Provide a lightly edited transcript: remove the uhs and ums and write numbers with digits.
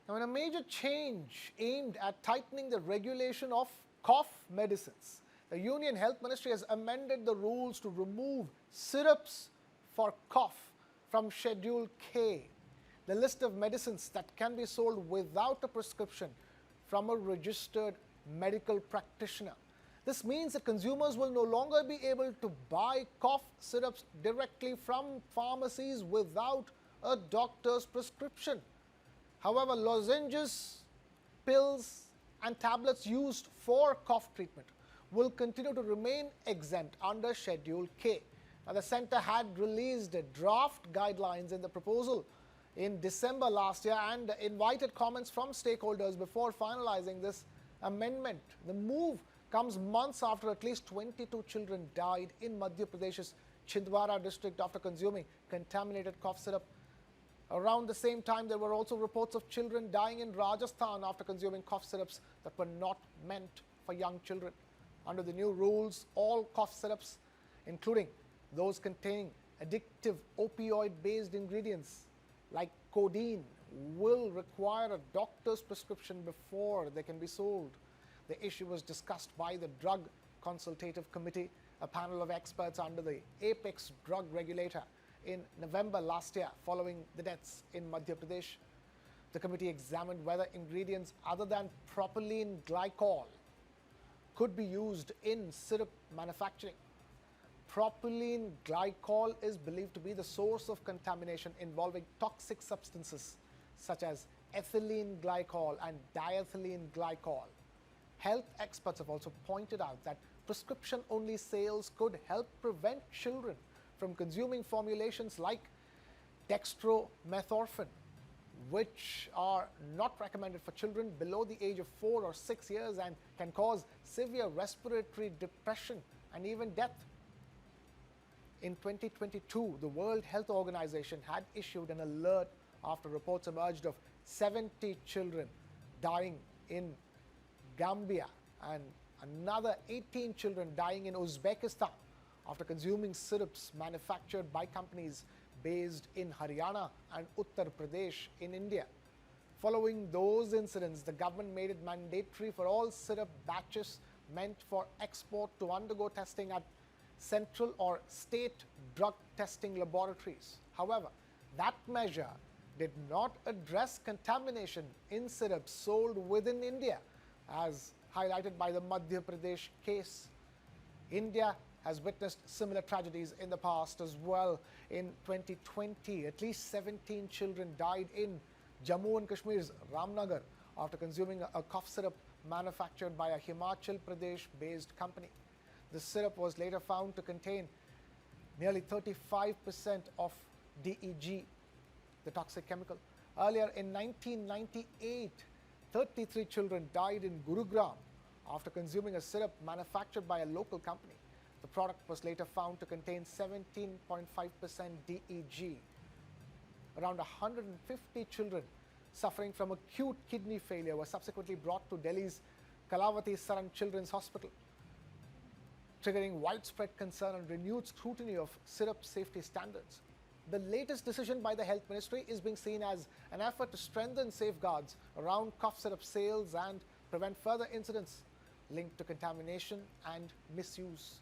Now, in a major change aimed at tightening the regulation of cough medicines, the Union Health Ministry has amended the rules to remove syrups for cough from Schedule K, the list of medicines that can be sold without a prescription from a registered medical practitioner. This means that consumers will no longer be able to buy cough syrups directly from pharmacies without a doctor's prescription. However, lozenges, pills, and tablets used for cough treatment will continue to remain exempt under Schedule K. Now, the centre had released draft guidelines in the proposal in December last year and invited comments from stakeholders before finalizing this amendment. The move comes months after at least 22 children died in Madhya Pradesh's Chhindwara district after consuming contaminated cough syrup. Around the same time, there were also reports of children dying in Rajasthan after consuming cough syrups that were not meant for young children. Under the new rules, all cough syrups, including those containing addictive opioid-based ingredients like codeine, will require a doctor's prescription before they can be sold. The issue was discussed by the Drug Consultative Committee, a panel of experts under the apex drug regulator, in November last year following the deaths in Madhya Pradesh. The committee examined whether ingredients other than propylene glycol could be used in syrup manufacturing. Propylene glycol is believed to be the source of contamination involving toxic substances such as ethylene glycol and diethylene glycol. Health experts have also pointed out that prescription-only sales could help prevent children from consuming formulations like dextromethorphan, which are not recommended for children below the age of 4 or 6 years and can cause severe respiratory depression and even death. In 2022, the World Health Organization had issued an alert after reports emerged of 70 children dying in Gambia and another 18 children dying in Uzbekistan after consuming syrups manufactured by companies based in Haryana and Uttar Pradesh in India. Following those incidents, the government made it mandatory for all syrup batches meant for export to undergo testing at central or state drug testing laboratories. However, that measure did not address contamination in syrups sold within India, as highlighted by the Madhya Pradesh case. India has witnessed similar tragedies in the past as well. In 2020, at least 17 children died in Jammu and Kashmir's Ramnagar after consuming a cough syrup manufactured by a Himachal Pradesh-based company. The syrup was later found to contain nearly 35% of DEG, the toxic chemical. Earlier in 1998, 33 children died in Gurugram after consuming a syrup manufactured by a local company. The product was later found to contain 17.5% DEG. Around 150 children suffering from acute kidney failure were subsequently brought to Delhi's Kalavati Saran Children's Hospital, triggering widespread concern and renewed scrutiny of syrup safety standards. The latest decision by the Health Ministry is being seen as an effort to strengthen safeguards around cough syrup sales and prevent further incidents linked to contamination and misuse.